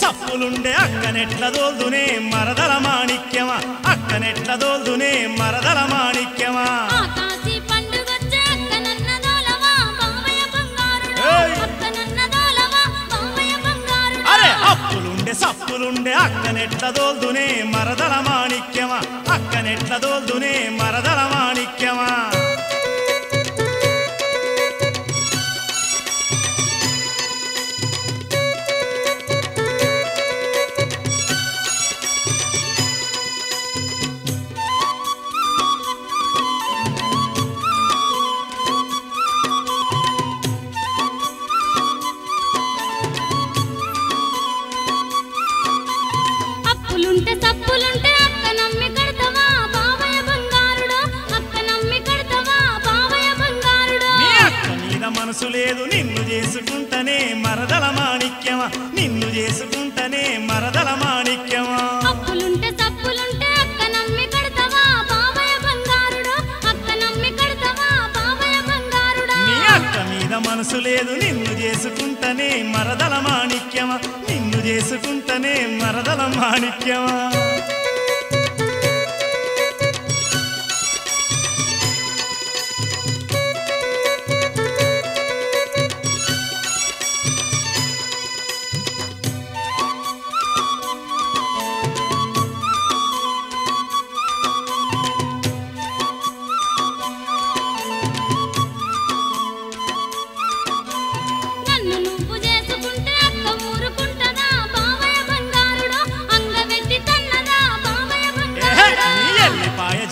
సప్పులుండే అక్కనెట్ల దోల్దునే మరదల మాణిక్యమా అక్కనెట్ల దోల్దునే మరదల మాణిక్యమా అరే అప్పులుండే సప్పులుండే అక్కనెట్ల దోల్దునే మరదల మాణిక్యమా అక్కనెట్ల దోల్దునే మరదల మాణిక్యమా మనసు లేదు నిన్ను చేసుకుంటనే మరదల మాణిక్యమా నిన్ను చేసుకుంటనే మరదల మాణిక్యమా అప్పులుంటే సప్పులుంటే అక్క నమ్మి కడతావా బావయ్య బంగారుడు అక్క నమ్మి కడతావా బావయ్య బంగారుడా నీ అక్క మీద మనసు లేదు నిన్ను చేసుకుంటనే మరదల మాణిక్యమా నిన్ను చేసుకుంటనే మరదల మాణిక్యమా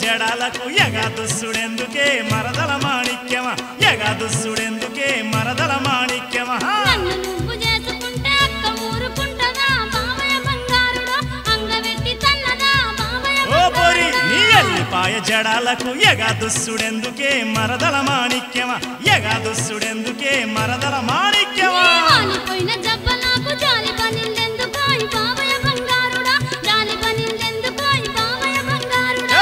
జడాలకు ఎగాదుసుడెందుకే మరదల మాణిక్యమా ఎగాదుసుడెందుకే మరదల మాణిక్యమా నన్ను నువ్వు చేసుకుంటే అక్క ఊరుకుంటదా బావయ్య బంగారుడు అంగవెట్టి తన్నదా బావయ్య ఓ పోరి నీ ఎల్లిపాయ జడాలకు ఎగాదుసుడెందుకే మరదల మాణిక్యమా ఎగాదుసుడెందుకే మరదల మాణిక్యమా వాలిపోయిన జబ్బలకు జాలి పనిల్లెందుకో బావయ్య బంగారుడా జాలి పనిల్లెందుకో బావయ్య బంగారుడా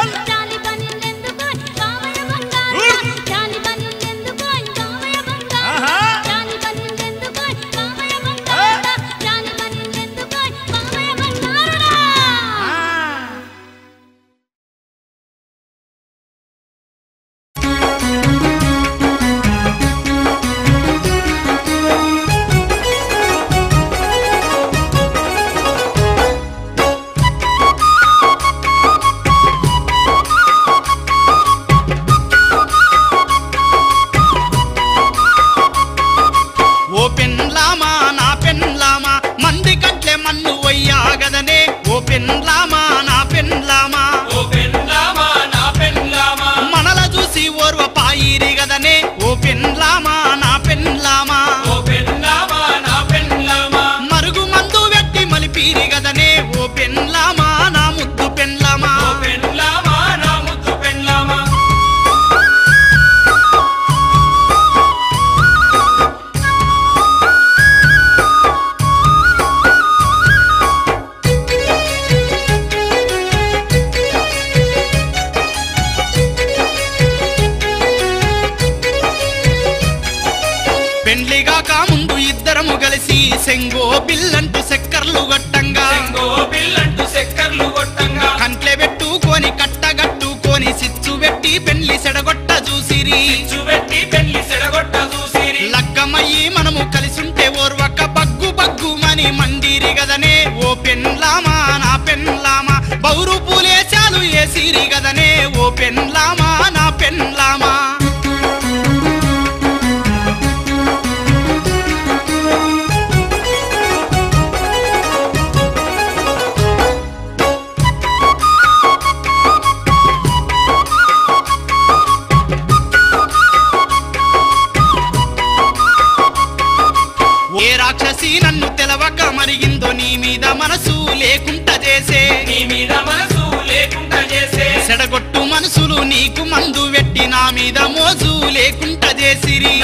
సెంగో బిల్లంటూ సెక్కర్లు గొట్టంగా కంట్లే పెట్టుకొని కట్టగట్టుకొని సిచ్చు పెట్టి పెళ్లి సెడగొట్ట చూసిరి లగ్గమయ్యి మనము కలిసుంటే ఓర్వక బగ్గు బగ్గుమని మండిరి గదనే ఓ పెన్లామా నా పెన్లామా బౌరు పూలేశాలు ఏసిరి గదనే ఓ పెన్లామా నా పెన్లామా నన్ను తెలవక మరిగిందో నీ మీద మనసు లేకుండా చేసే సెడగొట్టు మనసులు నీకు మందు వెట్టి నా మీద మోజు లేకుండా చేసిరి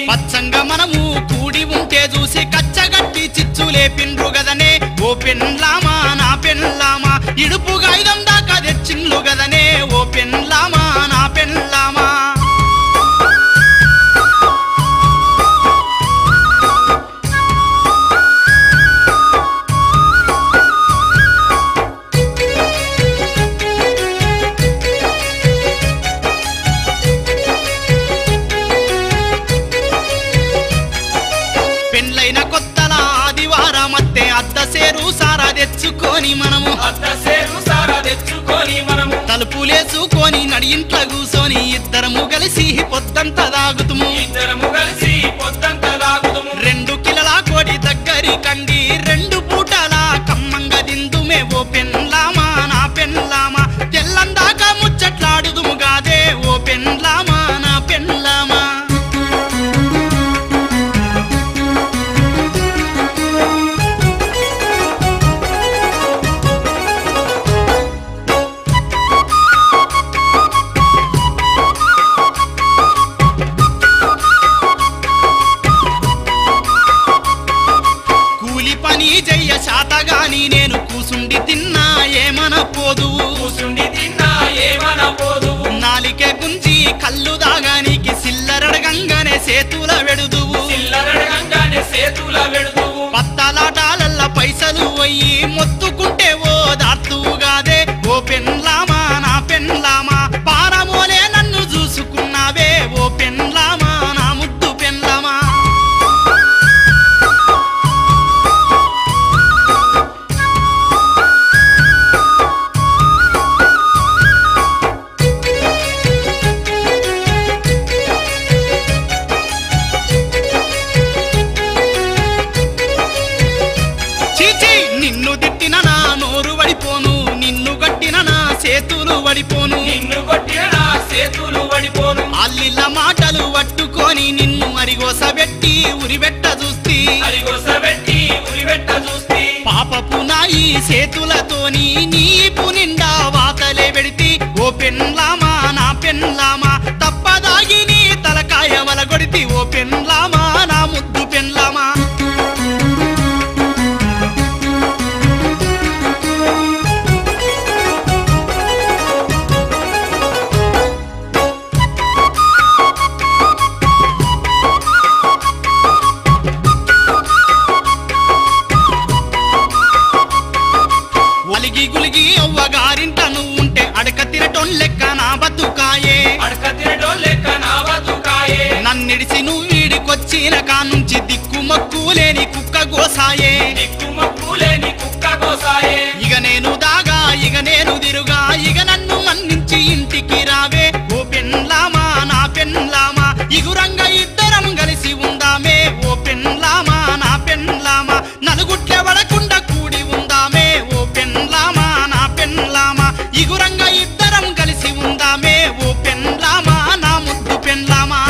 పచ్చంగా మనము కూడి ఉంటే చూసి కచ్చగట్టి చిచ్చు లేపిండ్రు గదనే ఓ పెన్లామా నా పెన్లామా ఇడుపుగా ఐదం దాకా తెచ్చిండ్లు గదనే ఓ పెన్లామా నా పెన్లామా తెచ్చుకొని మనము అద్దసేరు సారా తెచ్చుకొని మనము తలుపులేసుకొని నడియింట్ల కూసోని ఇద్దరము కలిసి పొద్దంతా తాగుతుము ఇద్దరము కలిసి పొద్దంతా తాగుదుము 2 కిలోల కోడి దగ్గరి కండి 2 పూటల కమ్మంగా దిందుమే ఓ పెన్లామా నా పెన్లామా తెల్లందాకా ముచ్చట్లాడుదుము గాదే ఓ పెన్లామా నా పెన్లామా శాతగాని నేను కూసుండి తిన్నా ఏమనపోదు కూసుండి తిన్నా ఏమనపోదు నాలికే గుంజి కళ్ళు దాగానికి సిల్లరడగంగానే సేతుల వెడుదువు సిల్లరడగంగానే సేతుల వెడుదువు పత్తలాటాలల్ల పైసలు పోయి మొత్తుకుంటే ఓ దార్తుగాదే ఓ పెన్లామా నా పెన్లామా పారమోలే నన్ను చూసుకున్నావే ఓ పెన్లామా నా ముద్దు పెన్లామా వడిపోను నిన్ను కొట్టిన నా చేతులు వడిపోను అల్లిల్ల మాటలు పట్టుకొని నిన్ను అరిగోసబెట్టి ఉరిబెట్ట చూస్తి పాపపు నాయి చేతులతోని నీపు నిండా వాతలే పెడితి ఓ పెన్లామా నా పెన్లామా తప్పదాగి నీ తలకాయ వలగొడితి ఓ పెన్లామా నా ముద్దు పెన్లామా అవ్వగారింట నువ్వుంటే అడక తిరటోన్ లెక్క నా బతుకాయే నన్నిడిసి నువ్వు వీడికొచ్చిన కానుంచి దిక్కుమక్కు లేని కుక్క గోసాయే ఇక నేను దాగా ఇక నేను తిరుగా ఇక నన్ను మన్నించి ఇంటికి రావే ఓ పెన్లామా నా పెన్లామా ఇగురంగా ఇద్దరం కలిసి ఉందామే ఓ పెన్లామా నా పెన్లామా నలుగుట్లే వడకుండా కూడి ఉందామే ఓ పెన్లామా నా పెన్లామా ఇగురంగా ఇద్దరం కలిసి ఉందామే ఓ పెన్లామా నా ముద్దు పెన్లామా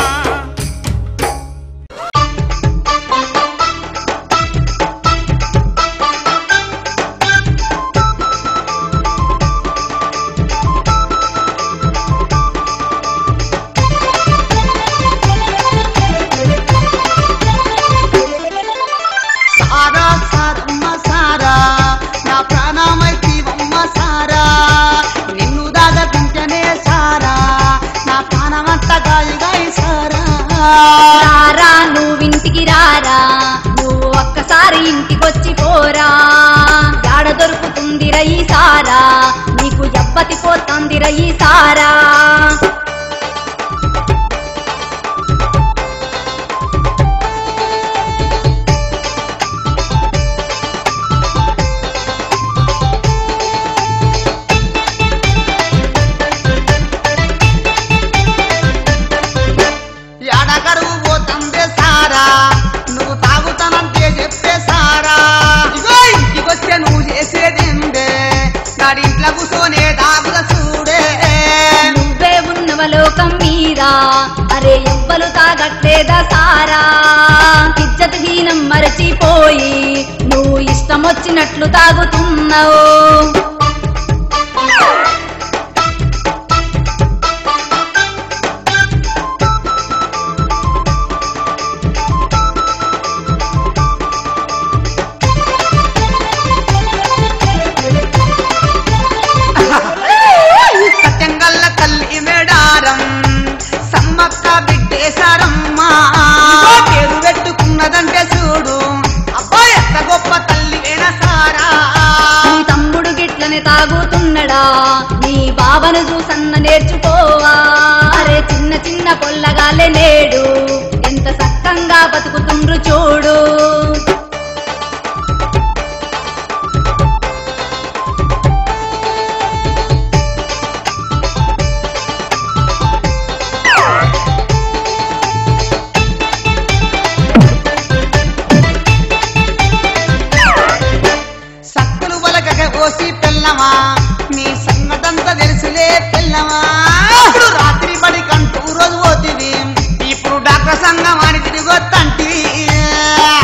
రారా నువ్వింటికి రారా నువ్వు ఒక్కసారి ఇంటికొచ్చి పోరా జాడ దొరుకుతుందిరా ఈ సారా నీకు ఎబ్బతి పోతుందిరా ఈ సారా నువ్వు తాగుతానంటే చెప్పేసారా ఇగో ఇంటికొస్తే నువ్వు చేసేదేందే గాడింట్లో కూర్చొనే దాగుల చూడే నువ్వే ఉన్నవలోకం మీద అరే ఎవ్వలు తాగట్లేదా సారా ఇజ్జత్ హీనం మరచిపోయి నువ్వు ఇష్టం వచ్చినట్లు తాగుతున్నావు సత్యంగల్ల తల్లి మేడారం సమ్మక్క బిడ్డేశారమ్మా పేరు పెట్టుకున్నదంటే చూడు అబ్బాయి ఎంత గొప్ప తల్లి సారా నీ తమ్ముడు గిట్లనే తాగుతున్నడా నీ బావను చూసన్న నేర్చుకోవా అరే చిన్న చిన్న పొల్లగాలే నేడు ఎంత సక్కంగా బతుకుతుండ్రు చూడు ప్రసంగమాని తిరిగొత్తంటివి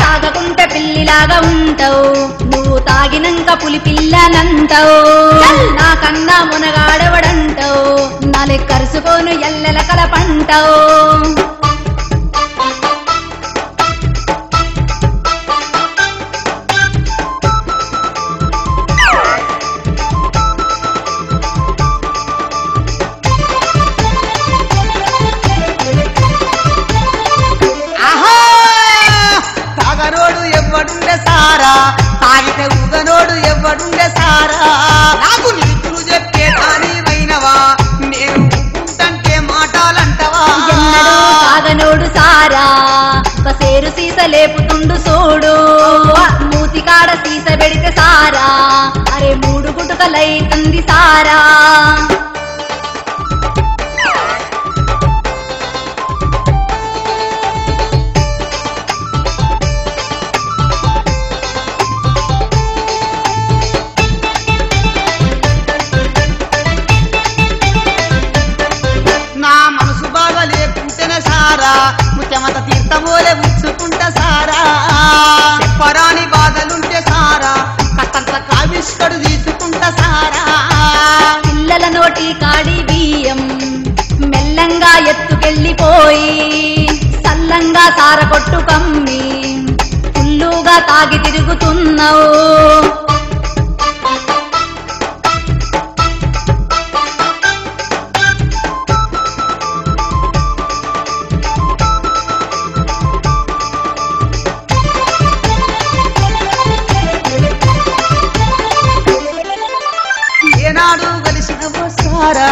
తాగకుంటే పిల్లిలాగా ఉంటావు నువ్వు తాగినంక పులి పిల్లనంటావు నాకన్నా మునగాడవడంటావు నాలే కరుసుకోను ఎల్లెల కలపంటావు తాగితే ఉగనోడు ఎవ్వడుండే సారా నాకు నీతులు చెప్పే దానివైనవా నేను ఉంటే మాటలంటవా ఎన్నడూ తాగనోడు సారా సేరు సీస లేపుతుండు సోడు మూతికాడ సీస పెడితే సారా అరే 3 గుటుకలైతుంది సారా ముత్యమత తీర్థమోలే ముచ్చుకుంటా సారా చెప్పరాని బాధలుంటే సారా కట్టంత కావిష్కడు తీసుకుంటా సారా పిల్లల నోటి కాడి బియ్యం మెల్లంగా ఎత్తుకెళ్ళిపోయి సల్లంగా సార కొట్టు కమ్మి ఫుల్లుగా తాగి తిరుగుతున్నావు ఏనాడు కలిసినవో సారా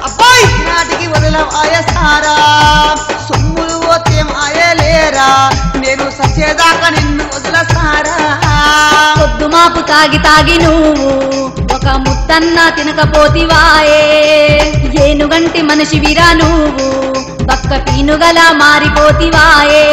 అబ్బాయి నాటికి వదలవాయ సారా సొమ్ములు పోతే మాయలేరా నేను సచ్చేదాకా నిన్ను వదల సారా పొద్దు మాపు తాగి తాగి నువ్వు ఒక ముత్తన్నా తినకపోతివాయే ఏనుగంటి మనిషివిరా నువ్వు బక్క పీనుగలా మారిపోతివాయే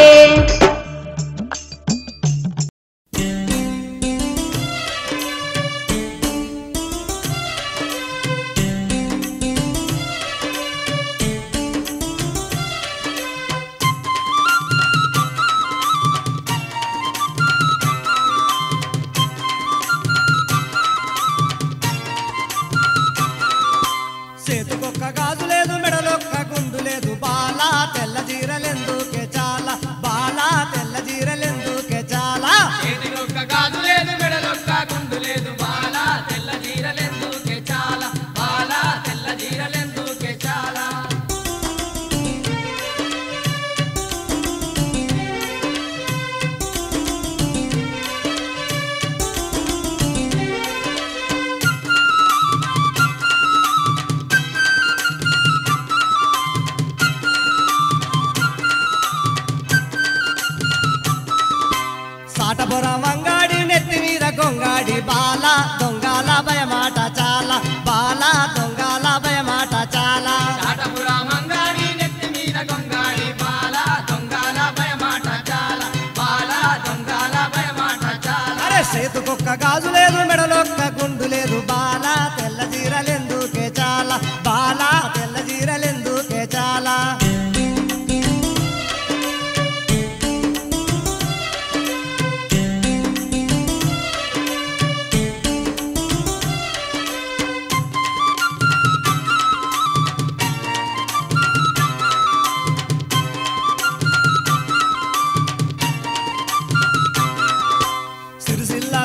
చేతుకొక్క గాజు లేదు మెడలొక్క గుండు లేదు బాలా తెల్ల జీరలెందుకే చాలా బాలా తెల్ల జీరలెందుకే చాలా చేతికొక్క గాజు లేదు మెడలొక్క గుండు లేదు బాలా తెల్ల జీరలెందుకే చాలా బాలా తెల్ల జీరలెందుకే చాలా సాటబొర వంగాడి నెత్తి మీద గొంగాడి బాలా దొంగల భయమాట చాలా బాలా దొంగల భయమాట చాలా చాటపురా మంగాడి నెత్తి మీద గొంగాడి బాలా దొంగల భయమాట చాలా బాలా దొంగల భయమాట చాలా అరే చేతుకొక్క గాజు లేదు మెడలొక్క గుండు లేదు బాలా తెల్ల జీరలెందుకే చాలా బాలా తెల్ల జీరలెందుకే చాలా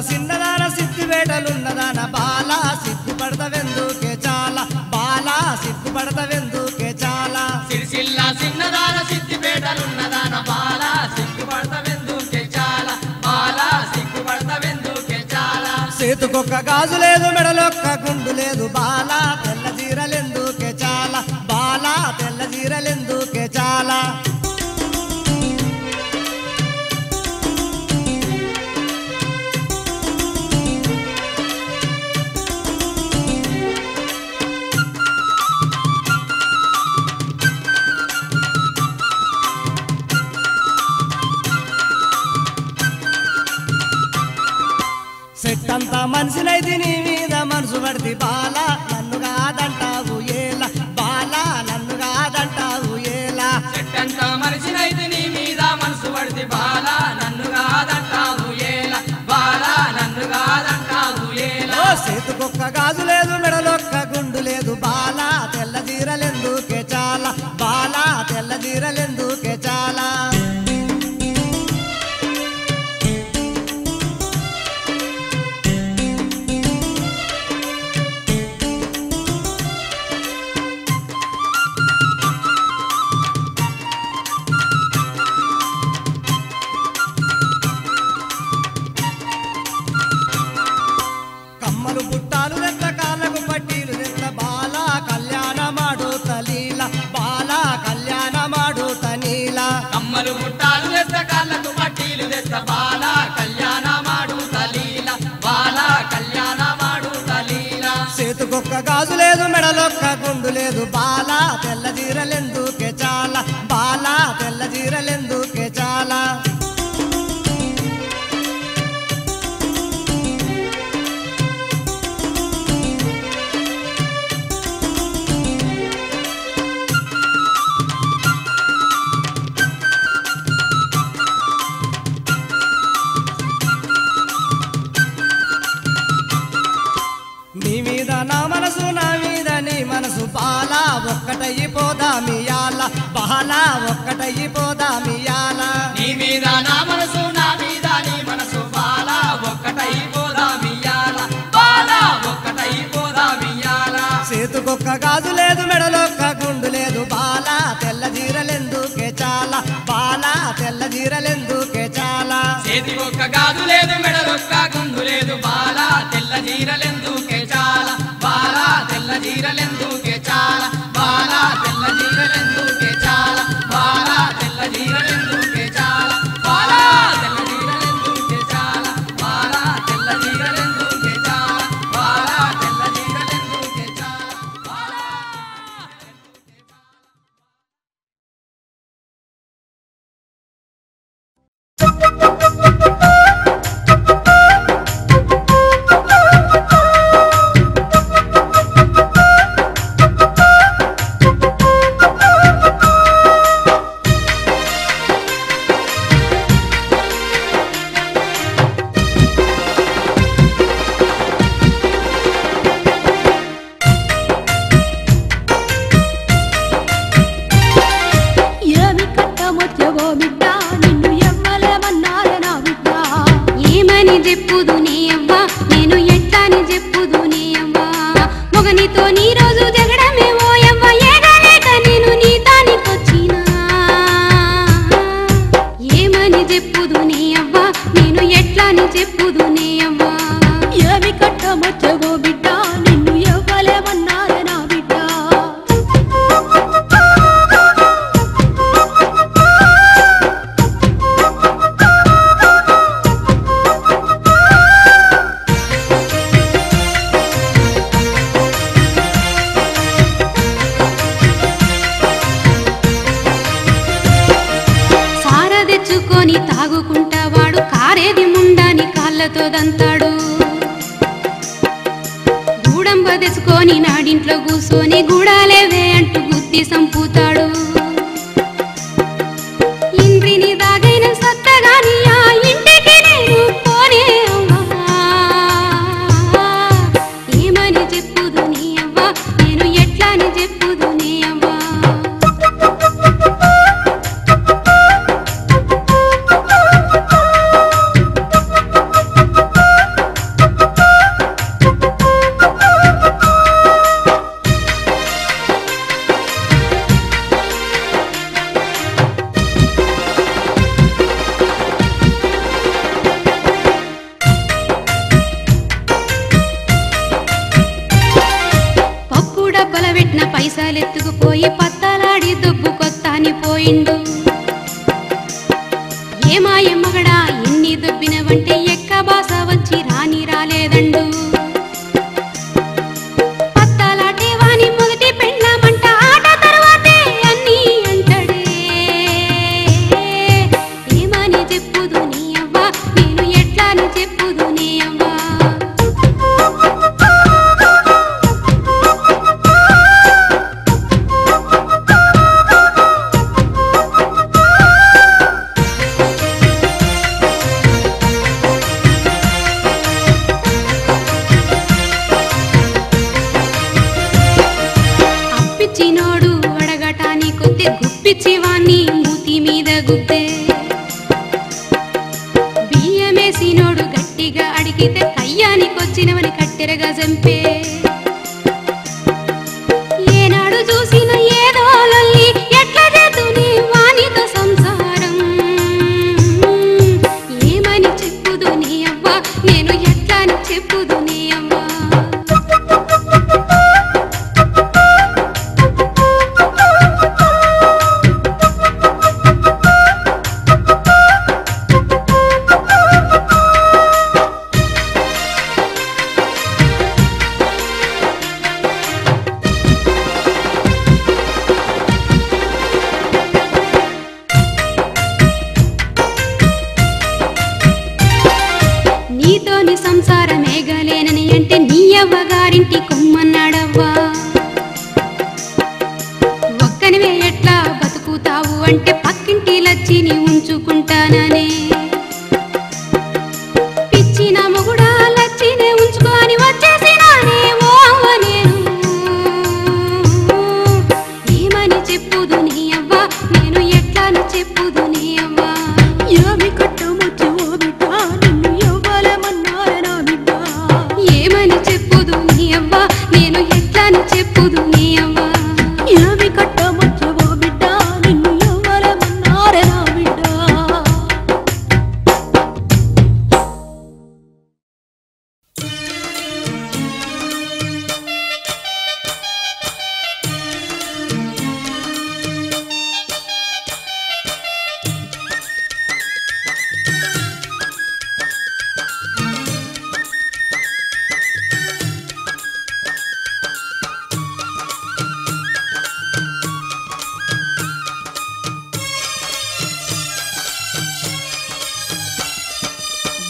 సిన్నదాన సిద్ధివేటలున్నదాన బాలా సిగ్గుపడతవెందుకే చాలా బాలా సిగ్గుపడతవెందుకే చాలా సిరిసిల్ల సిన్నదాన సిద్ధిపేటలున్నదాన బాలా సిగ్గుపడతవెందుకే చాలా బాలా సిగ్గుపడతవెందుకే చాలా చేతుకొక్క గాజు లేదు మెడలొక్క గుండు లేదు బాలా తెల్ల జీరలెందుకే చాలా బాలా తెల్ల జీరలెందుకే చాలా సెట్టంతా మనిషినైతే నీ మీద మనసు పడితే బాలా నన్ను కాదంటావు ఏలా బాలా నన్ను కాదంటావు ఏలా చెట్టంత మనిషినైతే నీ చేతికొక్క గాజు లేదు మెడలొక్క గుండు లేదు బాలా తెల్ల జీరలెందుకే చాలా బాలా తెల్ల జీరలెందుకే చాలా నీ మీద నా మనసు నా మీద నీ మనసు బాలా ఒక్కటైపోదామియాల బాలా ఒక్కటైపోదామియాల నీ మీద నా మనసు నా మీద నీ మనసు బాలా ఒక్కటైపోదామియాల బాలా ఒక్కటైపోదామియాల చేతుకొక్క గాజు లేదు మెడలొక్క గుండు లేదు బాలా తెల్ల జీరలెందుకే చాలా బాలా తెల్ల జీరలెందుకే చాలా చేతికొక్క గాజు లేదు మెడలొక్క గుండు లేదు బాలా తెల్ల జీరలెందుకే చాలా బాలా తెల్ల జీరలెందుకే చాలా బాలా తెల్ల జీరలెందుకే చాలా బాలా తెల్ల జీరలెందుకే చాలా బాలా తెల్ల జీరలెందుకే చాలా బాలా తెల్ల జీరలెందుకే చాలా బాలా తెల్ల జీరలెందుకే చాలా బాలా ఏమి కట్టమొచ్చవో బిడ్డ నిన్ను ఎవ్వలేమన్నారే నా బిడ్డ ఏమని చెప్పుదు నీ అవ్వ నేను ఎట్లని చెప్పుదు నీ అవ్వ మొగనితో నీ రోజు జగడమే ఓ అవ్వ ఏగలేక నేను నీ తానికొచ్చినా ఏమని చెప్పుదు నీ అవ్వ నేను ఎట్లని చెప్పుదు నీ అవ్వ ఏమి కట్టమొచ్చవో బిడ్డ నిన్ను ఎవ్వలేమన్నారే నా బిడ్డ సార తెచ్చుకొని తాగుకుంటా వాడు కారేది ముండాని కాళ్ళతో దంతాడు గూడంబ తెచ్చుకొని నాడింట్లో కూసోని గూడాలేవే అంటూ గుద్ది సంపుతాడు ఇంద్రిని దాగైన సత్తగాని ఆ ఇంటికి నేను పోనే అవ్వా ఏమని చెప్పుదు నీ అవ్వ నేను ఎట్లని చెప్పుదు నీ అవ్వ పప్పు డబ్బల పెట్టిన పైసలెత్తుకుపోయి పత్తలాడి దుబ్బు కొత్తాని పోయిండు ఏమాయమ్మగడా ఎన్ని దుబ్బినవంటే ఎక్క బాస వచ్చి రాని రాలేదండు పత్తలాటే వాని మొదటి పెండ్లామంట ఆట తర్వాతే అన్నీ అంటడే ఏమని చెప్పుదు నీ అవ్వ నేను ఎట్లని చెప్పుదు నీ అవ్వ అప్పిచ్చినోడు అడగటానికొత్తే గుప్పిచ్చి వాణ్ణి మూతి మీద గుద్దే బియ్యమేసినోడు గట్టిగా అడిగితే కయ్యానికొచ్చినవని కట్టెరగా చంపే ఏనాడు చూసిన ఏదో లొల్లి ఎట్లా చేతుని వానితో సంసారం ఏమని చెప్పుదు నీ అవ్వ నేను ఎట్లని చెప్పుదు నీ అవ్వ నీతోని సంసారమేగలేనని అంటే నీ అవ్వగారింటి కొమ్మన్నాడవ్వా ఒక్కనివే ఎట్లా బతుకుతావు అంటే పక్కింటి లచ్చిని ఉంచుకుంటాననే పిచ్చిన మొగుడా లచ్చినే ఉంచుకొని వచ్చేసినానే ఓ అవ్వ నేను ఏమని చెప్పుదు నీ అవ్వ నేను ఎట్లాని చెప్పుదు నీ అవ్వ ఏమి కట్టమొచ్చు ఓ బిడ్డ నిన్ను ఎవ్వలేమన్నారే నా బిడ్డ ఏమని చెప్పుదు నీ అవ్వ నేను ఎట్లాని చెప్పుదు నీ అవ్వ ఏమి కట్టమొచ్చు ఓ బిడ్డ నిన్ను ఎవ్వలేమన్నారే నా బిడ్డ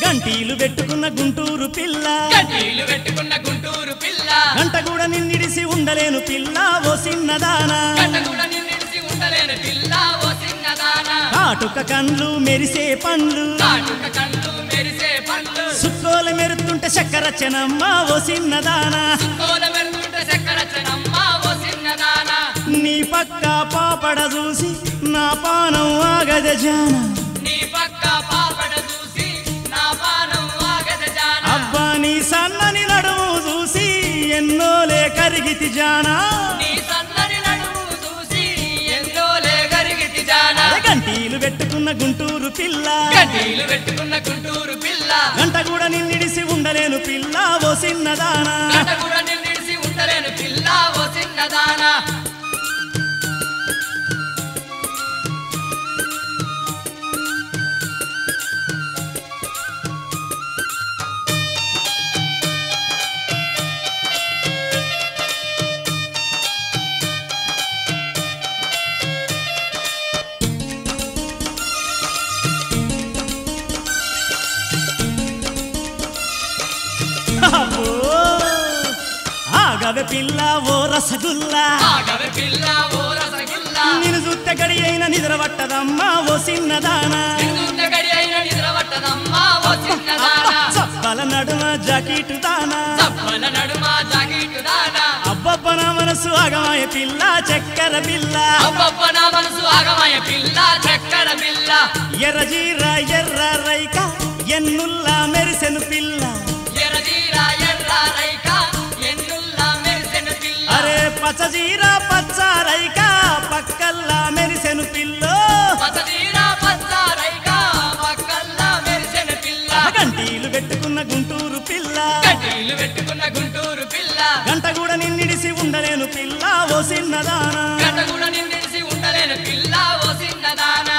గంటీలు పెట్టుకున్న గుంటూరు పిల్ల గంటీలు పెట్టుకున్న గుంటూరు పిల్ల గంట కూడా నిన్నిడిసి ఉండలేను పిల్ల ఓ చిన్నదానా గంట కూడా నిన్నిడిసి ఉండలేని పిల్ల ఓ చిన్నదానా కాటుక కండ్లు మెరిసే పండ్లు కాటుక కళ్ళు మెరిసే పండ్లు సుక్కోల మెరుతుంటే చక్కరచ్చనమ్మ ఓ చిన్నదానా కోల వెళ్తుంటే చక్కరచనమ్మ ఓ చిన్నదానా నీ పక్క పాపడ చూసి నా పానం ఆగద జాన నీ పక్క పాపడ చూసి నా పానం ఆగద జానా అబ్బా నీ సన్నని నడుము చూసి ఎన్నోలే కరిగితి జానా నీ సన్నని నడుము చూసి ఎందోలే గరిగితి జానా గంటీలు పెట్టుకున్న గుంటూరు పిల్ల గంటీలు పెట్టుకున్న గుంటూరు పిల్ల గంట కూడా నిన్నిడిసి ఉండలేను పిల్ల ఓ చిన్నదానా గంట కూడా నిన్నిడిసి ఉండలేను పిల్ల ఓ చిన్నదానా అబ్బో, ఆగవే పిల్ల ఓ రసగుల్లా ఆగవే పిల్ల ఓ రసగుల్లా నేను చూస్తే గడి అయిన నిద్ర పట్టదమ్మా ఓ చిన్నదానా నిన్నున్న గడి అయిన నిద్ర పట్టదమ్మా ఓ చిన్నదానా చప్పల నడుమ జాకెట్ దానా చప్పల నడుమ జాకెట్టు దానా అబ్బబ్బ నా మనసు ఆగమాయ పిల్ల చక్కెర పిల్ల అబ్బబ్బ నా మనసు ఆగమయ పిల్ల చక్కర పిల్ల ఎర్ర జీర ఎర్ర రైక ఎన్నుల్లా మెరిసెను పిల్ల ఎర్రజీర ఎర్ర రైక ఎన్నుల్లా మెరిసెను పిల్ల అరే పచ్చ జీర పచ్చ రైక పక్కల్లా మెరిసెను పిల్లో పచ్చజీర పచ్చ రైక పక్కల్లా మెరిసెను పిల్ల గంటీలు పెట్టుకున్న గుంటూరు పిల్ల కడ్డీలు పెట్టుకున్న గుంటూరు పిల్ల గంట కూడా నిన్నిడిసి ఉండలేను పిల్ల ఓ చిన్నదానా గంట కూడా నిన్నిడిసి ఉండలేను పిల్ల ఓ చిన్నదానా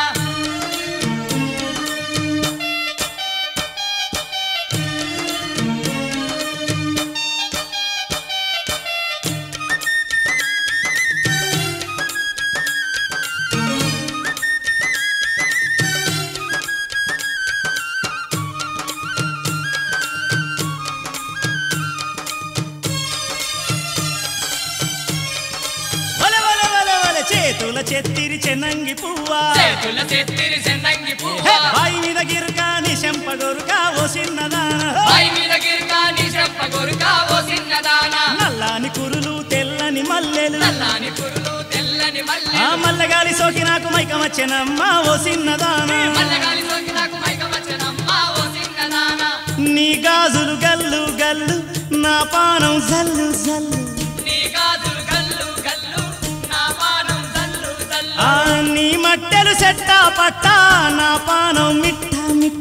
వలె వలె వలె వలె చేతుల చెత్తిరి చెన్నంగి పువ్వా చేతుల చెత్తిరి చెన్నంగి హే, పువ్వ బాయి మీద గిరుగా నీ చెంపగొరుగా ఓ చిన్నదానా పై మీద గిరికా నీ చెప్ప గొరుకా ఓ చిన్నదానా నల్లాని కురులు తెల్లని మల్లెలు నల్లాని పురులు తెల్లని మల్లె ఆ మల్లగాలి సోకి నాకు మైకమచ్చెనమ్మా ఓ చిన్నదానా మల్లగాలి సోకి నాకు మైకమచ్చనమ్మా ఓ చిన్నదానా నీ గాజులు గల్లు గల్లు నా పానం జల్లు జల్లు నీ గాజులు గల్లు గల్లు నా పానం జల్లు జల్లు ఆ నీ మట్టెలు సెట్టా పట్టా నా పానం మిట్ట మిట్ట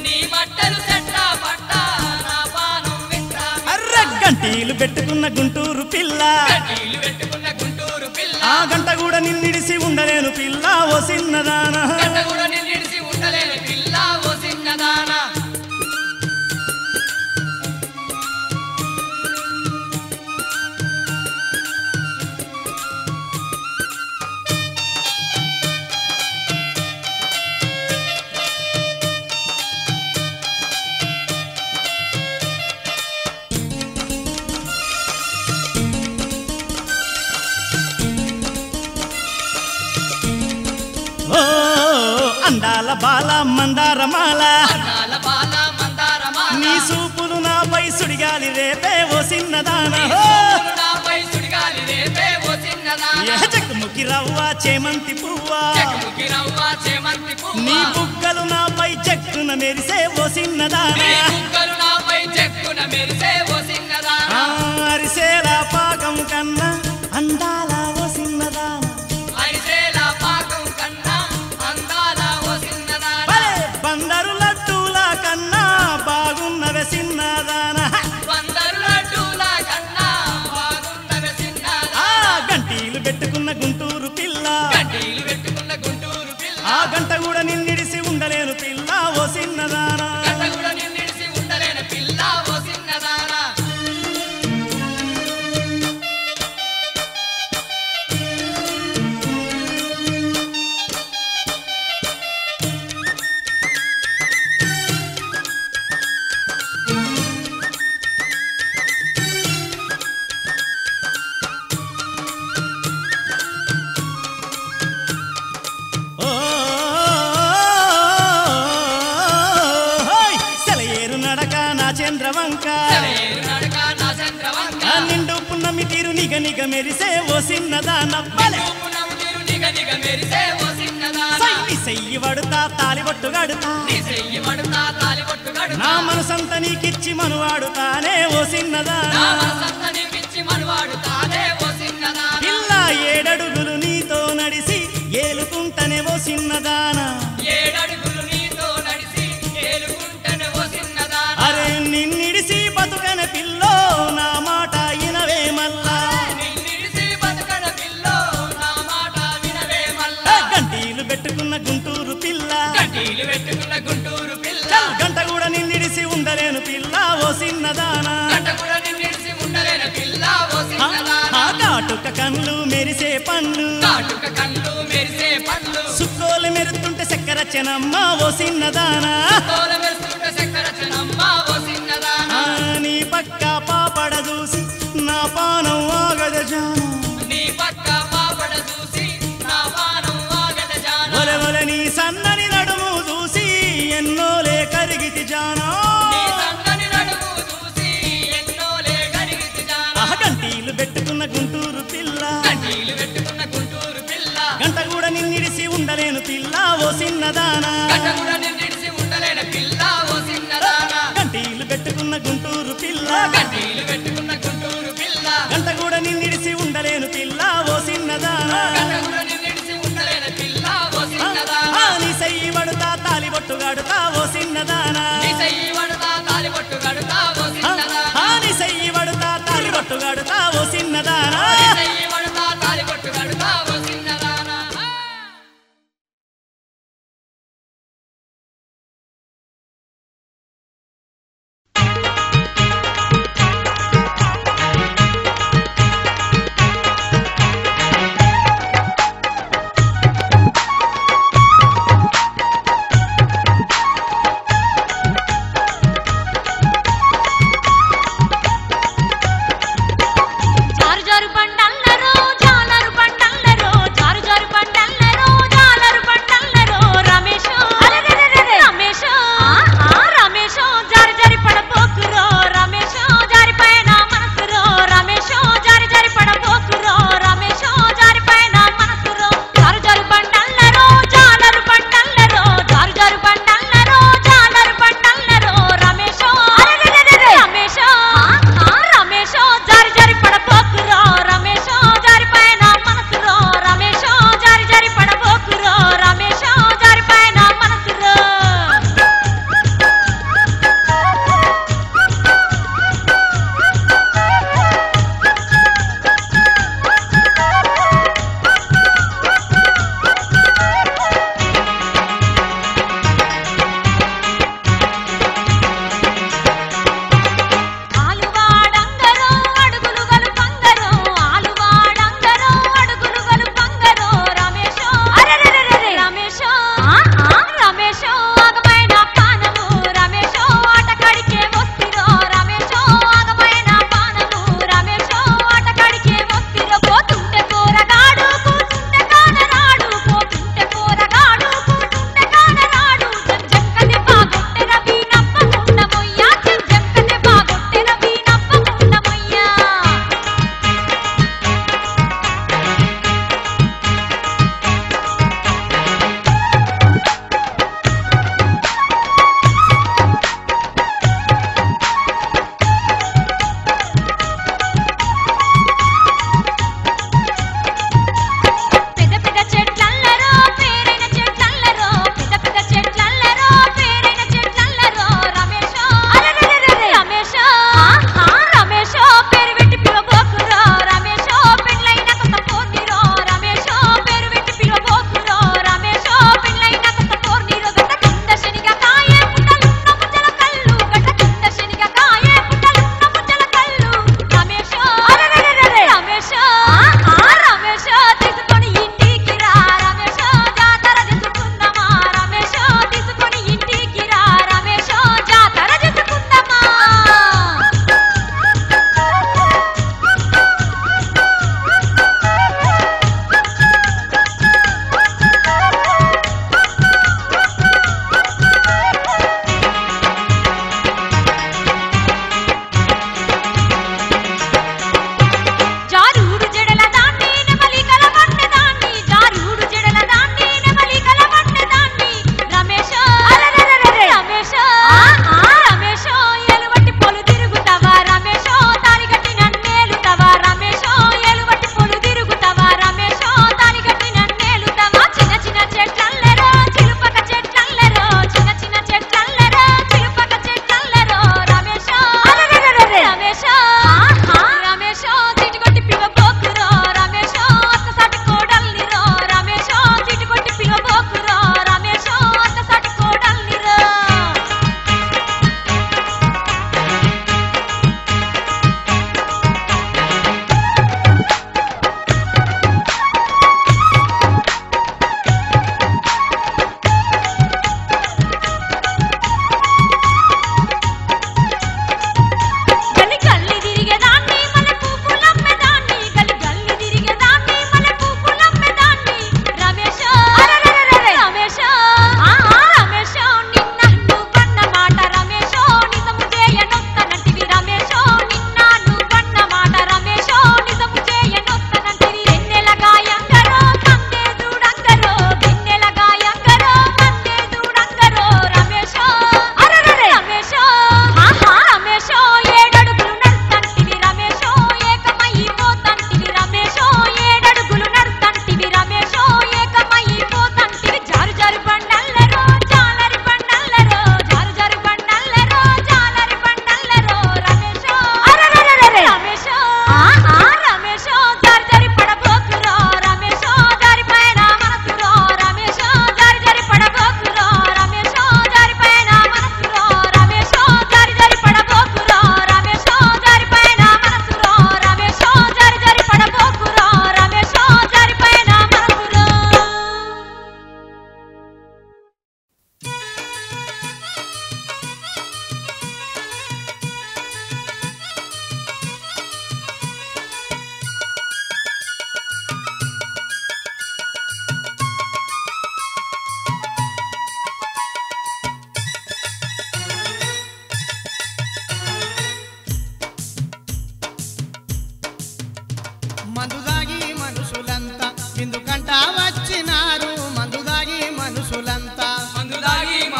నీ బట్టలు చెట్టా పట్టా నా పానం మిట్ట అర్ర గంటీలు పెట్టుకున్న గుంటూరు పిల్ల కడ్డీలు పెట్టుకున్న గుంటూరు పిల్ల ఆ గంట కూడా నిన్నిడిసి ఉండలేను పిల్ల ఓ చిన్నదానా గంట కూడా నిన్నిడిసి ఉండలేని పిల్ల ఓ చిన్నదానా అందాల బాల మందారమాల అందాల బాల మందారమాల నీ సూపులు నాపై సుడిగాలి రేపే ఓ సిన్నదానా నాపై సుడిగాలి రేపే ఓ సిన్నదానా చెక్కుముకి రవ్వ చేమంతి పువ్వా చెక్కుముకి రవ్వ చేమంతి పువ్వా నీ బుగ్గలు నాపై చెక్కున మెరిసే ఓ సిన్నదానా నీ బుగ్గలు నాపై చెక్కున మెరిసే ఓ సిన్నదానా అరిసేలా పాకం కన్నా అందాల ఓ సిన్నదానా అరిసేలా పాకం కన్నా అందాల ఓ సిన్నదానా బందరు లడ్డూల కన్నా బాగున్నవే సిన్నదానా బందరు లడ్డూల కన్నా బాగున్నవే సిన్నదానా గంటీలు పెట్టుకున్న గుంటూరు పిల్ల గంటీలు పెట్టుకున్న గుంటూరు పిల్ల ఆ గంట కూడా నిన్నిడిసి ఉండలేను పిల్ల ఓ సిన్నదానా గంట కూడా నిన్నిడిసి ఉండలేను పిల్ల ఓ సిన్నదానా ఓ సెలయేరు నడక నా చంద్రవంక సెలయేరు నడక నా చంద్రవంక నిండు పున్నమి తీరు నిగ నిగ మెరిసే ఓ సిన్నదాన బలే పునము తీరు నిగ నిగ మెరిసే ఓ సిన్నదానా సై సెయ్యి వడుతా తాలిబొట్టు గడుతా నీ చెయ్యి పడుతా తాలిబొట్టు గడుతా నా మనసంత నీకిచ్చి మనువాడుతానే ఓ సిన్నదాన నా మనసంత నీకిచ్చి మనవాడుతానే ఓ సిన్నదానా పిల్ల ఏడడుగులు నీతో నడిసి ఏలుకుంటనే ఓ సిన్నదాన ఏడడుగులు నీతో నడిసి ఏలుకుంటనే ఓ సిన్నదానా అరే నిన్నిడిసి బతుకన పిల్లో నా మాట ఇనవే మల్లా నిన్నిడిసి బతకడ పిల్లో నా మాట వినవే మల్లా గంటీలు పెట్టుకున్న గుంటూరు పిల్ల గంటీలు పెట్టుకున్న గుంటూరు పిల్ల గంట కూడా నిన్నిడిసి ఉండలేను పిల్ల ఓ సిన్నదానా గంట కూడా నిన్నిడిసి ఉండలేని పిల్ల ఓ సిన్నదానా ఆ కాటుక కళ్ళు మెరిసే పండ్లు కాటుక కళ్ళు మెరిసే పండ్లు సుక్కోలు మెరుతుంటే చక్కెర చెనమ్మ ఓ సిన్నదానా తోల మెరుస్తుంటే చక్కెర చెనమ్మ ఓ సిన్నదానా నీ పక్క పాపడ చూసి నా పానం ఆగద జాను నీ పక్క పాపడ చూసి నా పానం ఆగద జానా ఒలె ఒలె నీ సన్నని నడుము చూసి ఎన్నోలే కరిగితి జానా నీ సన్నని నడుము చూసి ఎన్నోలే కరిగితి జానా గంటీలు పెట్టుకున్న గుంటూరు పిల్ల గంటీలు పెట్టుకున్న గుంటూరు పిల్ల గంట కూడా నిన్నిడిసి ఉండలేను పిల్ల ఓ సిన్నదానా గంట కూడా నిన్నిడిసి ఉండలేని పిల్ల ఓ సిన్నదానా గంటీలు పెట్టుకున్న గుంటూరు పిల్ల గంటీలు పెట్టుకున్న గుంటూరు పిల్ల గంట కూడా నిన్నిడిసి ఉండలేను పిల్ల ఓ సిన్నదానా గంట కూడా నిన్నిడిసి ఉండలేని పిల్ల ఓ సిన్నదానా నీ సయ్యి వడుతా తాలిబొట్టు గడుతా ఓ సిన్నదానా నీ చెయ్యి పడుతా తాలిబొట్టు గడుతా ఓ సిన్నదానా నీ సయ్యి వడుతా తాలిబొట్టు గడుతా ఓ సిన్నదానా నీ చెయ్యి పడుతా తాలిబొట్టు గడుతా ఓ సిన్నదానా ఆ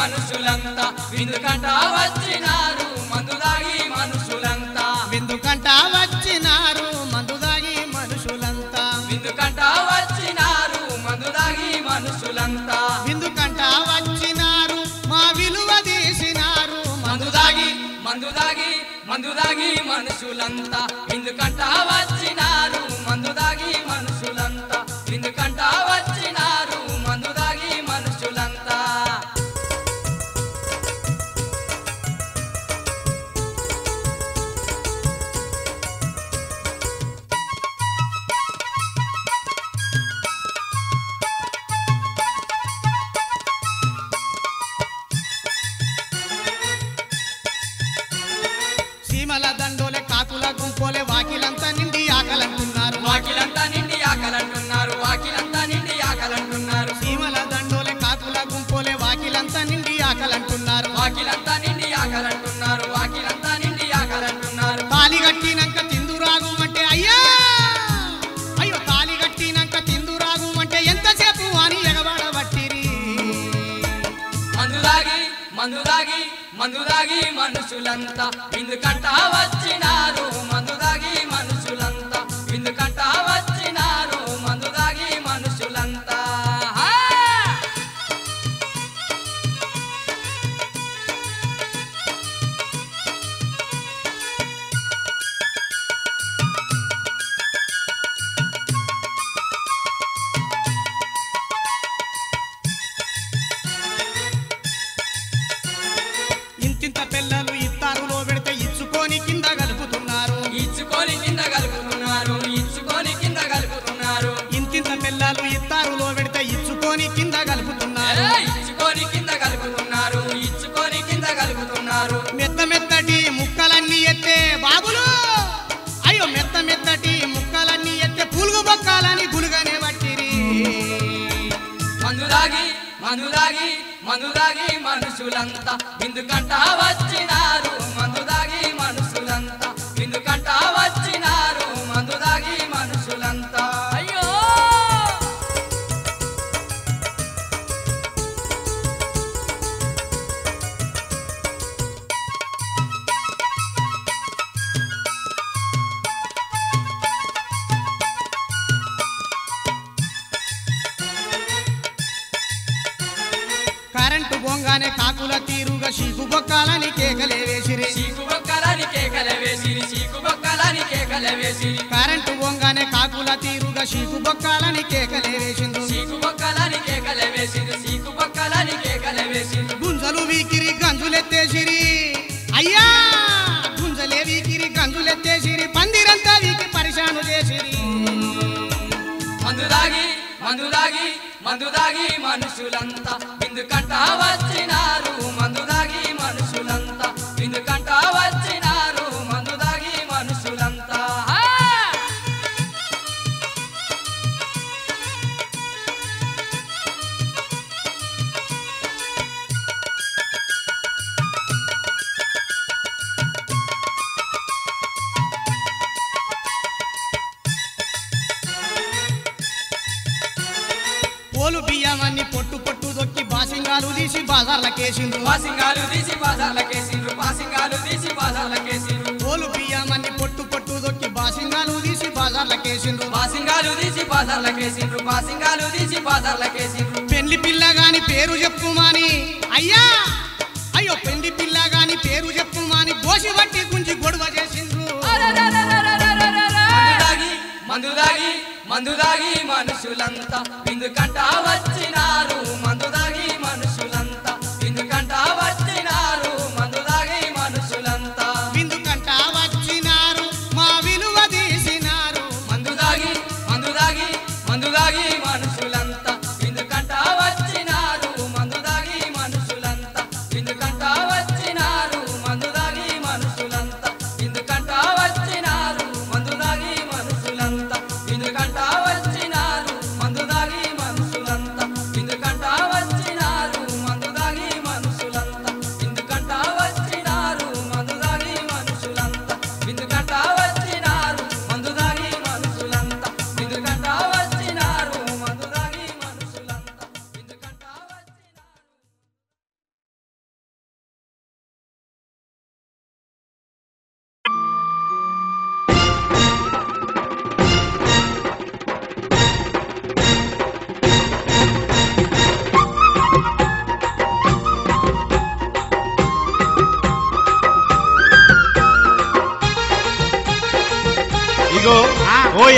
మనుషులంతా విందుకంట వచ్చినారు మందు దాగి మనుషులంతా విందుకంట వచ్చినారు మందు దాగి మనుషులంతా విందుకంట వచ్చినారు మందు దాగి మనుషులంతా విందుకంట వచ్చినారు మా విలువ తీసినారు మందు దాగి మందు దాగి మందు దాగి మనుషులంతా విందుకంట వచ్చినారు మందు దాగి మనుషులంతా విందుకంట వచ్చినారు మందు దాగి మనుషులంతా సీమల దండోలే కాకుల గుంపోలే వాకిలంతా నిండి ఆకలంటున్నారు వాకిలంతా నిండి ఆకలంటున్నారు వాకిలంతా నిండి ఆకలంటున్నారు సీమల దండోలే కాకుల గుంపోలే వాకిలంతా నిండి ఆకలంటున్నారు వాకిలంతా నిండి ఆకలంటున్నారు వాకిలంతా నిండి ఆకలంటున్నారు తాలి కట్టినాక తిందురాగు అంటే అయ్యా అయ్యో తాలి కట్టినాక తిందురాగు అంటే ఎంతసేపు అని ఎగబడబట్టిరి మందు దాగి మందు దాగి మందు దాగి మనుషులంతా విందుకంట వచ్చినారు మందు దాగి మనుషులంతా విందుకంట వచ్చినారు మందు దాగి మనుషులంతా ఇంతింత పిల్లలు ఇత్తారులో పెడితే ఇచ్చుకొని కింద కలుపుతున్నారు ఇచ్చుకొని కింద కలుపుతున్నారు ఇచ్చుకొని కింద కలుపుతున్నారు ఇంతింత పిల్లలు ఇత్తారులో పెడితే ఇచ్చుకొని కింద కలుపుతున్నారు ఇచ్చుకొని కింద కలుపుతున్నారు ఇచ్చుకొని కింద కలుపుతున్నారు మెత్త మెత్తటి ముక్కలన్నీ ఎత్తే బాబులు అయ్యో మెత్త మెత్తటి ముక్కలన్నీ ఎత్తే పులుగు బొక్కాలని గులుగానే పట్టిరి మందు దాగి మందు దాగి మందు దాగి మనుషులంతా విందుకంట వచ్చినారు మందు దాగి మనుషులంతా విందుకంట వచ్చినారు మందు దాగి మనుషులంతా అయ్యో కరెంటు బొంగానే కాకుల తీరుగా చీకు బొక్కాలని కేకలే వేసిరి చీకు బొక్కలని కేకలే వేసిరి చీకు బొక్కలని కేకలే వేసిరి కరెంటు బొంగానే కాకుల తీరుగా చీకు బొక్కాలని కేకలే వేసిండ్రు చీకు బొక్కలని కేకలే వేసిరి చీకు బొక్కలని కేకలే వేసిరి గుంజలు వీకిరి గంజులెత్తేసిరి అయ్యా గుంజలే వీకిరి గంజులెత్తేసిరి పందిరంతా వీకి పరిశాను చేసిరి మందు దాగి మందు దాగి మందు దాగి మనుషులంతా విందుకంట వచ్చినారు మందు దాగి మనుషులంతా విందుకంట వచ్చినారు మందు దాగి మనుషులంతా పోలు బియ్యమన్ని పొట్టు పొట్టు దొక్కి బాసింగాలు తీసి బాజార్లకేసిండ్రు పాసింగాలు తీసి బాజార్లకేసిండ్రు పాసింగాలు తీసి బాజార్లకేసిండ్రు పోలు బియ్యమన్ని పొట్టు పొట్టు దొక్కి బాసింగాలు తీసి బాజార్లకేసిండ్రు పాసింగాలు తీసి బాజార్లకేసిండ్రు పాసింగాలు తీసి బాజార్లకేసిండ్రు పెళ్లి పిల్ల గాని పేరు చెప్పుమాని అయ్యా అయ్యో పెళ్లి పిల్ల గాని పేరు చెప్పుమాని గోసి బట్టి గుంజి గొడవ చేసిండ్రు మందు దాగి మందు దాగి మనుషులంతా విందుకంట వచ్చినారు మందు దాగి మనుషులంతా విందుకంట వచ్చినారు మందు దాగి మనుషులంతా విందుకంట వచ్చినారు మా విలువ తీసినారు మందు దాగి మందు దాగి మందు దాగి మనుషులంతా విందుకంట వచ్చినారు మందు దాగి మనుషులంతా విందుకంట వచ్చినారు మందు దాగి మనుషులంతా విందుకంట వచ్చినారు మందు దాగి మనుషులంతా విందుకంట వచ్చినారు మందు దాగి మనుషులంతా విందుకంట వచ్చి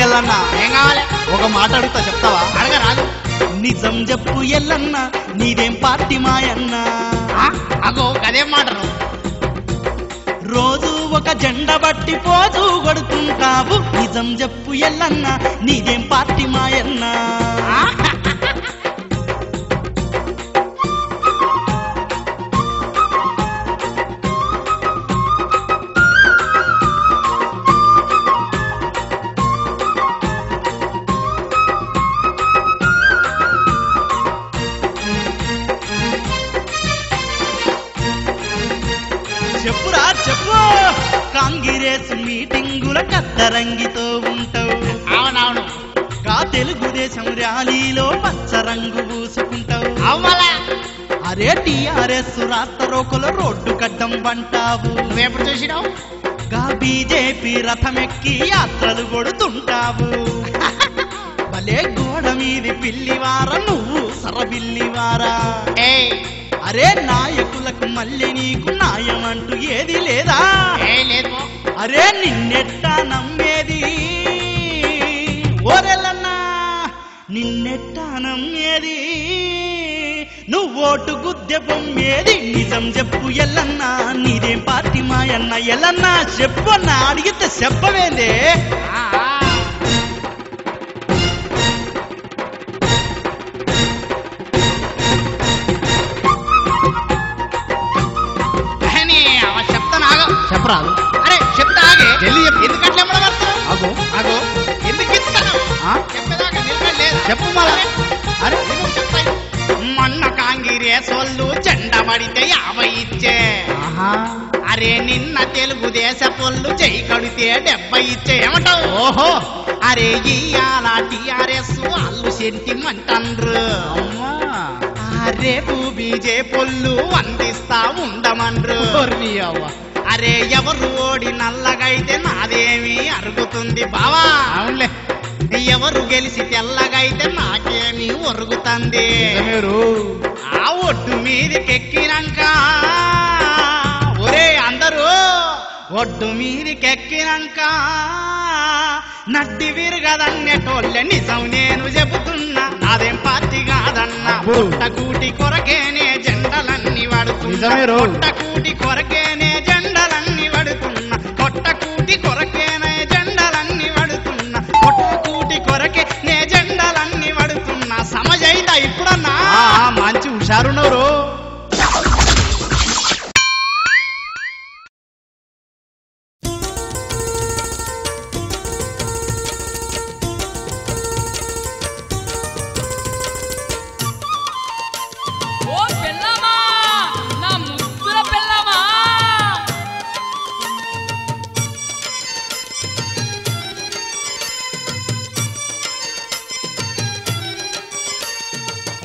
ఎల్లన్న ఏం కావాలి? ఒక మాట అడుగుతా చెప్తావా? అడగరాదు. నిజం చెప్పు ఎల్లన్న నీదేం పార్టీ మాయన్న? ఆ? అగో గదేం మాటరు. రోజు ఒక జెండా బట్టి పోతూ కొడుతుంటావు. నిజం చెప్పు ఎల్లన్న నీదేం పార్టీ మాయన్న? ఆ? చెప్పురా చెప్పు. కాంగ్రెస్ మీటింగుల కద్దరంగితో ఉంటావు. అవునవును. కా తెలుగుదేశం ర్యాలీలో పచ్చరంగు పూసుకుంటావు. అవ్వాలా? అరే టిఆర్ఎస్ రాష్ట్ర రోకల రోడ్డు కడ్డం వంటావు. నువ్వెప్పుడు చూసినావు? గా బీజేపీ రథమెక్కి యాత్రలు కొడుతుంటావు. భలే గోడ మీది పిల్లివార నువ్వు సరబిల్లివారా. ఏయ్ అరే నాయకులకు మళ్ళీ నీకు న్యాయం అంటూ ఏది లేదా? ఏ లేదు. అరే నిన్నెట్టా నమ్మేది ఓరెల్లన్నా, నిన్నెట్టా నమ్మేది? నువ్వోటు గుద్దె బొమ్మేది? నిజం చెప్పు ఎల్లన్నా నీదేం పార్టీ మాయన్న? ఎల్లన్నా చెప్పు అన్నా, అడిగితే చెప్పవేందే? ఆ, ఆ. అని అవ చెప్తాను ఆగ. చెప్పరాదు. అరే చెప్తా ఆగే. జల్దీ చెప్పు. ఎందుకు అట్లా ఎమ్మడబడతావు? అగో అగో ఎందుకు ఇస్తాను? ఆ? చెప్పేదాకా నిలబడలేదు. చెప్పు మళ్ళా. అరే నువ్వు చెప్తాయి. మొన్న కాంగ్రెస్ వాళ్ళు జెండా పడితే 50 ఇచ్చే. ఆహా. అరే నిన్న తెలుగుదేశ పొల్లు జై కడితే 70 ఇచ్చే. ఏమంటావు? ఓహో. అరే ఇయ్యాల టిఆర్ఎస్ వాళ్ళు సెంటిమెంట్ అండ్రు. అమ్మా. రేపు బీజే పొల్లు అందిస్తా ఉండమన్రు. ఓర్ని అవ్వ. అరే ఎవరు ఓడి నల్లగైతే నాదేమి అరుగుతుంది బావా. అవునులే. ఎవరు గెలిచి తెల్లగైతే నాకేమి ఒరుగుతుంది. నిజమేరు. ఆ ఒడ్డు మీదకెక్కినాక ఒరే అందరూ ఒడ్డు మీదకెక్కినాక నడ్డి విరగదన్నెటోళ్ళే నిజం నేను చెబుతున్నా. నాదేం పార్టీ కాదన్నా. అబ్బో. పుట్టకూటి కొరకేనే జెండలన్నీ వాడుతున్నా. నిజమేరు. పుట్టకూటి కొరకేనే జెండలన్నీ వాడుతున్నా. కొట్టకూటి కొరకేనే జెండలన్నీ వాడుతున్నా. కొట్టకూటి కొరకే నే జెండలన్నీ వాడుతున్నా. సమజైందా ఇప్పుడన్నా? మంచి హుషారున్నారు. ఓ పెళ్ళామా, నా ముద్దుల పెళ్ళామా.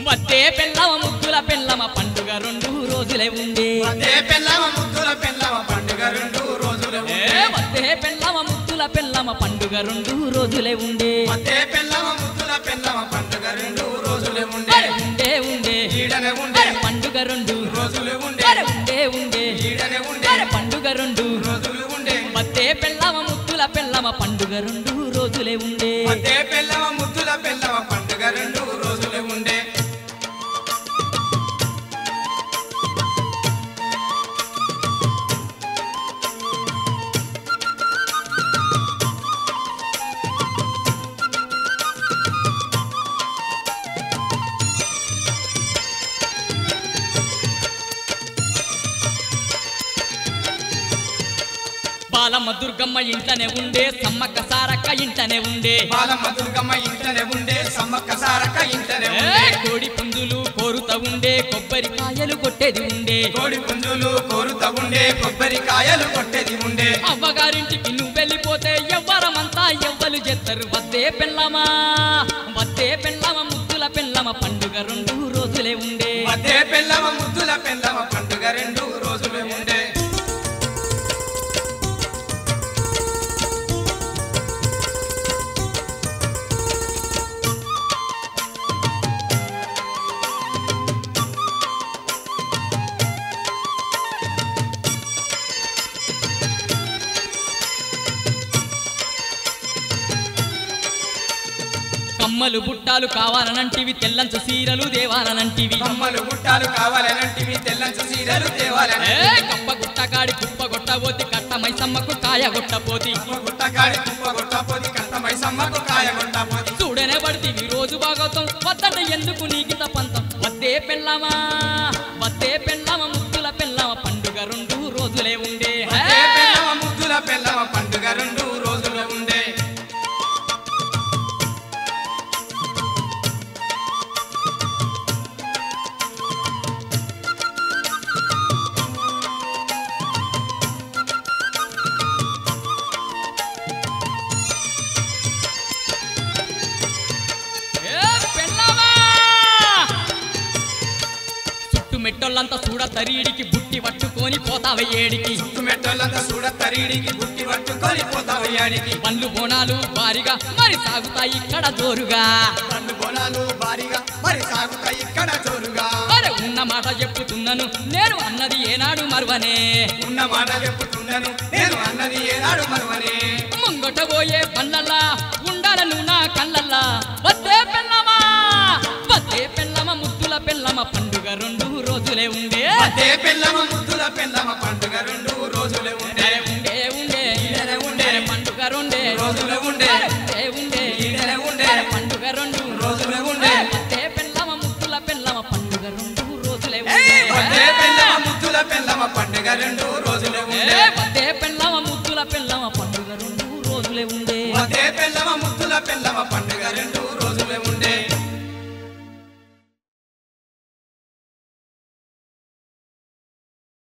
వద్దే పెళ్ళామ ముద్దుల పెళ్ళామ పండుగ 2 రోజులే ఉండే. వద్దే పెళ్ళామ ముద్దుల పెళ్ళామ పండుగ 2 రోజులే ఉండే. వద్దే పెళ్ళామ ముద్దుల పెళ్ళామ పండుగ 2 రోజులే ఉండే. వద్దే పెళ్ళామ ముద్దుల పెళ్ళామ పండుగ 2 రోజులే ఉండే. ఉండే ఉండే ఈడనే ఉండే పండుగ 2 రోజులే ఉండే. ఉండే ఉండే ఈడనే ఉండే పండుగ 2 రోజులు ఉండే. వద్దే పెళ్ళామ ముద్దుల పెళ్ళామ పండుగ 2 రోజులే ఉండే. వద్దే పెళ్ళామ ముద్దుల పెళ్ళామ పండుగ 2 రోజులే ఉండే. బాలమ్మ దుర్గమ్మ ఇంట్లోనే ఉండే, సమ్మక్క సారక్క ఇంట్లోనే ఉండే. బాలమ్మ దుర్గమ్మ ఇంట్లోనే ఉండే, సమ్మక్క సారక్క ఇంట్లోనే ఉండే. కోడి పుంజులు కోరుతా ఉండే, కొబ్బరికాయలు కొట్టేది ఉండే. కోడి పుంజులు కోరుతా ఉండే, కొబ్బరికాయలు కొట్టేది ఉండే. అవ్వగారింటికి నువ్వు వెళ్ళిపోతే ఎవ్వరమంతా ఎవ్వలు చేస్తారు. వద్దే పెళ్ళామా, వద్దే పెళ్ళామ ముద్దుల పెళ్ళామ పండుగ 2 రోజులే ఉండే. వద్దే పెళ్ళామ ముద్దుల పెళ్ళామ పండుగ 2 రోజులే ఉండే. కమ్మలు బుట్టాలు కావాలనంటివి తెల్లంచు సీరలు దేవాలనంటివి కమ్మలు గుట్టాలు కావాలనంటివి తెల్లంచు సీరలు తేవాలని కప్ప గుట్టకాడి కుప్ప గొట్టబోతి కట్ట మైసమ్మకు కాయ గొట్టపోతి గుట్టకాడి కుప్ప గొట్టపోతి కట్ట మైసమ్మకు కాయ గొట్టపోతి చూడనే పడితే రోజు భాగవతం వద్దట ఎందుకు నీకిత పంతం వద్దే పెళ్ళమా ముద్దుల పెళ్ళమ పండుగ 2 రోజులే ఉండే పెళ్ళమ ముద్దుల పెళ్ళమ పండుగ 2 రోజులే ఉండే మెట్టోళ్ళంతా చూడ తరీడికి బుట్టి పట్టుకొని పోతావ ఏడికి మెట్టోళ్ళంతా చూడ తరీడికి బుట్టి పట్టుకొని పోతావ ఏడికి పండ్లు బోనాలు భారీగా మరి సాగుతాయి ఇక్కడ జోరుగా పండ్లు బోనాలు భారీగా మరి సాగుతాయి ఇక్కడ జోరుగా అరే ఉన్న మాట చెప్పుతున్నాను నేను అన్నది ఏనాడు మరువనే ఉన్న మాట చెప్పుతున్నాను నేను అన్నది ఏనాడు మరువనే ముంగట పోయే పల్లల్లా ఉండాలను నా కళ్ళల్లా వద్దే పెళ్ళమ ముద్దుల పెళ్ళమ పండుగ 2 రోజులే ఉండే వద్దే పెళ్ళమ ముద్దుల పెళ్ళమ పండుగ 2 రోజులే ఉండే ఉండే ఉండే పండుగ 2 రోజులే ఉండే ఉండే పండుగ 2 రోజులే ఉండే వద్దే పెళ్ళమ ముద్దుల పెళ్ళమ పండుగ 2 రోజులే ఉండే వద్దే పెళ్ళమ ముద్దుల పెళ్ళమ పండుగ 2 రోజులే ఉండే వద్దే పెళ్ళమ ముద్దుల పెళ్ళమ పండుగ 2 రోజులే ఉండే వద్దే పెళ్ళమ ముద్దుల పెళ్ళమ పండుగ 2